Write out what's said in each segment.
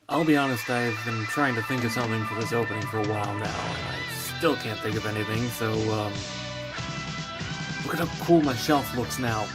I'll be honest, I've been trying to think of something for this opening for a while now, and I still can't think of anything, so, look at how cool my shelf looks now.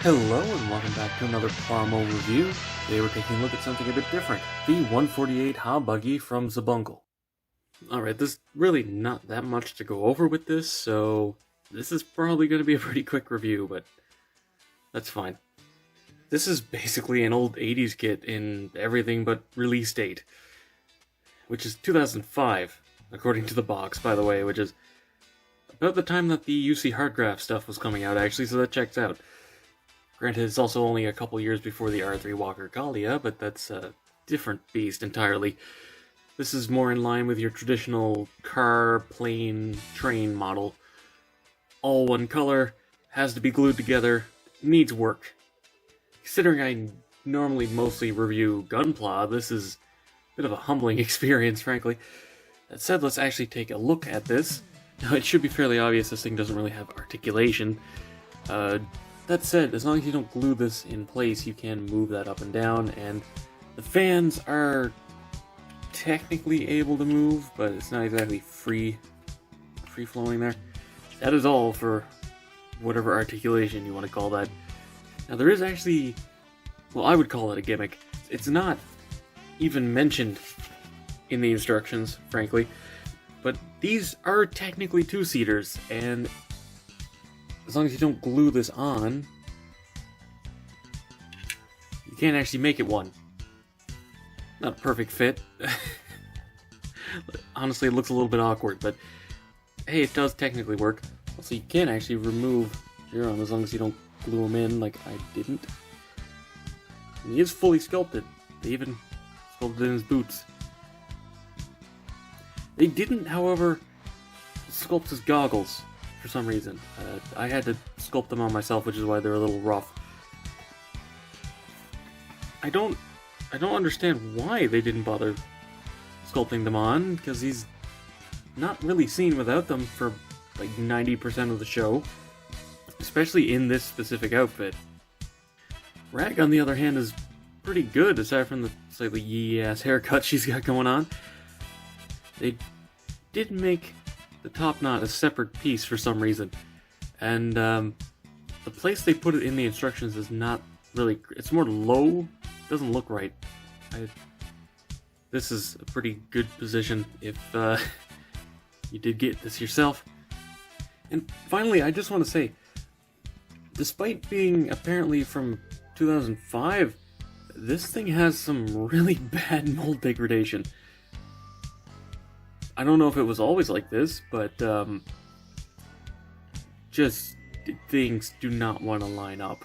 Hello, and welcome back to another Plomo review. Today we're taking a look at something a bit different. The 148 Hobuggy from Xabungle. Alright, there's really not that much to go over with this, so this is probably going to be a pretty quick review, but that's fine. This is basically an old 80s kit in everything but release date, which is 2005, according to the box, by the way, which is about the time that the UC Hardgraph stuff was coming out, actually, so that checks out. Granted, it's also only a couple years before the R3 Walker Gallia, but that's a different beast entirely. This is more in line with your traditional car, plane, train model. All one color, has to be glued together, needs work. Considering I normally mostly review Gunpla, this is a bit of a humbling experience, frankly. That said, let's actually take a look at this. Now, it should be fairly obvious this thing doesn't really have articulation. That said, as long as you don't glue this in place, you can move that up and down, and the fans are technically able to move, but it's not exactly free-flowing there. That is all for whatever articulation you want to call that. Now, there is actually, well, I would call it a gimmick. It's not even mentioned in the instructions, frankly, but these are technically two-seaters, and as long as you don't glue this on, you can't actually make it one. Not a perfect fit. Honestly, it looks a little bit awkward, but hey, it does technically work. Also, you can actually remove your arm as long as you don't glue them in like I didn't. And he is fully sculpted. They even sculpted in his boots. They didn't, however, sculpt his goggles. For some reason. I had to sculpt them on myself, which is why they're a little rough. I don't understand why they didn't bother sculpting them on, because he's not really seen without them for like 90% of the show, especially in this specific outfit. Rag, on the other hand, is pretty good, aside from the slightly yee-ass haircut she's got going on. They did make the top knot a separate piece for some reason, and the place they put it in the instructions is not really, it's more low, doesn't look right. This is a pretty good position if you did get this yourself. And finally, I just want to say, despite being apparently from 2005, this thing has some really bad mold degradation. I don't know if it was always like this, but just things do not want to line up.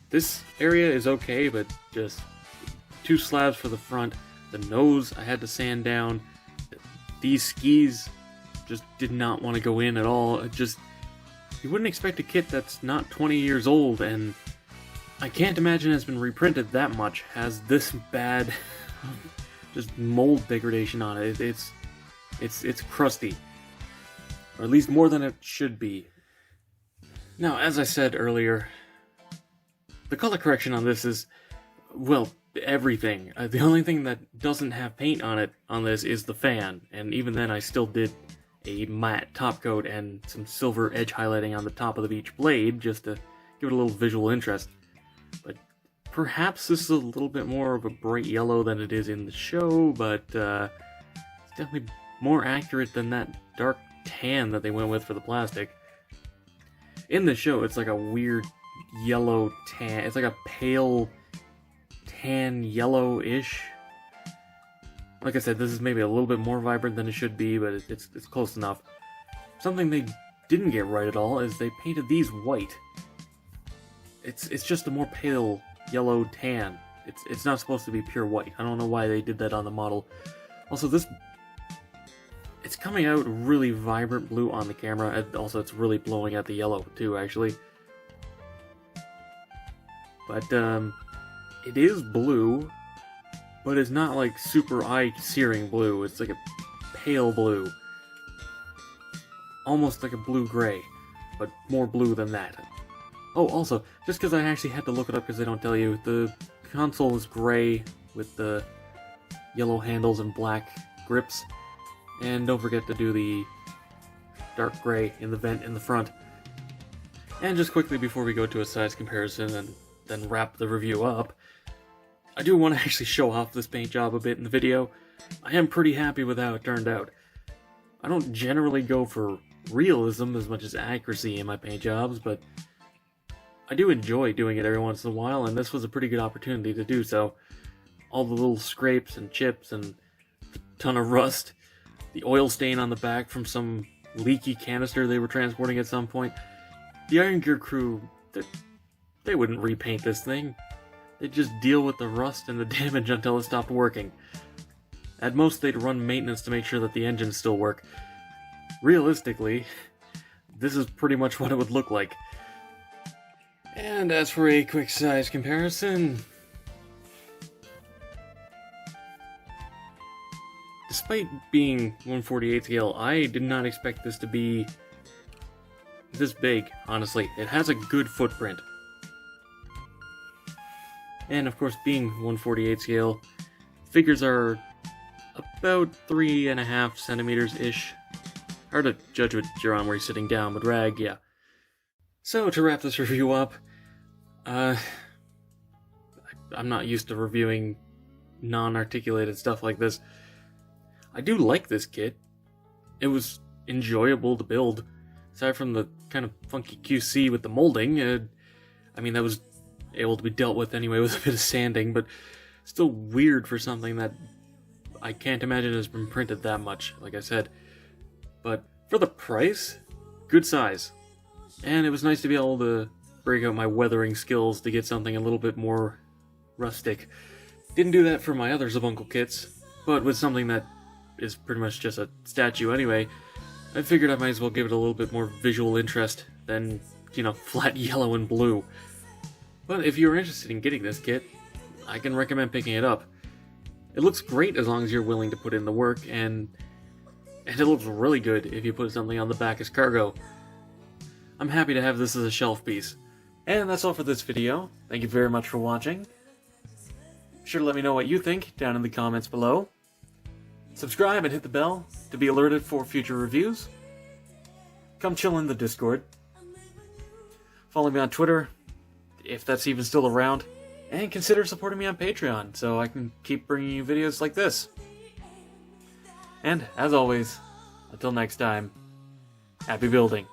This area is okay, but just two slabs for the front. The nose I had to sand down. These skis just did not want to go in at all. It just, you wouldn't expect a kit that's not 20 years old, and I can't imagine it's been reprinted that much, has this bad just mold degradation on it. It's crusty, or at least more than it should be. Now, as I said earlier, the color correction on this is, well, everything. The only thing that doesn't have paint on it on this is the fan, and even then I still did a matte top coat and some silver edge highlighting on the top of each blade just to give it a little visual interest. But perhaps this is a little bit more of a bright yellow than it is in the show, but it's definitely more accurate than that dark tan that they went with for the plastic. In the show, it's like a weird yellow tan. It's like a pale tan yellow-ish. Like I said, this is maybe a little bit more vibrant than it should be, but it's close enough. Something they didn't get right at all is they painted these white. It's just a more pale yellow tan. It's not supposed to be pure white. I don't know why they did that on the model. Also, it's coming out really vibrant blue on the camera, and also it's really blowing out the yellow too, actually. But it is blue, but it's not like super eye-searing blue. It's like a pale blue. Almost like a blue-gray, but more blue than that. Oh, also, just because I actually had to look it up because they don't tell you, the console is gray with the yellow handles and black grips. And don't forget to do the dark gray in the vent in the front. And just quickly before we go to a size comparison and then wrap the review up, I do want to actually show off this paint job a bit in the video. I am pretty happy with how it turned out. I don't generally go for realism as much as accuracy in my paint jobs, but I do enjoy doing it every once in a while, and this was a pretty good opportunity to do so. All the little scrapes and chips and a ton of rust, the oil stain on the back from some leaky canister they were transporting at some point. The Iron Gear crew, they wouldn't repaint this thing. They'd just deal with the rust and the damage until it stopped working. At most, they'd run maintenance to make sure that the engines still work. Realistically, this is pretty much what it would look like. And as for a quick size comparison, despite being 1/48 scale, I did not expect this to be this big, honestly. It has a good footprint. And of course, being 1/48 scale, figures are about 3.5 centimeters-ish. Hard to judge with you're on where you're sitting down, but rag, yeah. So, to wrap this review up, I'm not used to reviewing non-articulated stuff like this. I do like this kit. It was enjoyable to build. Aside from the kind of funky QC with the molding, I mean, that was able to be dealt with anyway with a bit of sanding, but still weird for something that I can't imagine has been printed that much, like I said. But for the price, good size. And it was nice to be able to break out my weathering skills to get something a little bit more rustic. Didn't do that for my other Xabungle kits, but with something that is pretty much just a statue anyway, I figured I might as well give it a little bit more visual interest than, flat yellow and blue. But if you're interested in getting this kit, I can recommend picking it up. It looks great as long as you're willing to put in the work, and it looks really good if you put something on the back as cargo. I'm happy to have this as a shelf piece. And that's all for this video. Thank you very much for watching. Be sure to let me know what you think down in the comments below. Subscribe and hit the bell to be alerted for future reviews. Come chill in the Discord. Follow me on Twitter, if that's even still around. And consider supporting me on Patreon so I can keep bringing you videos like this. And, as always, until next time, happy building.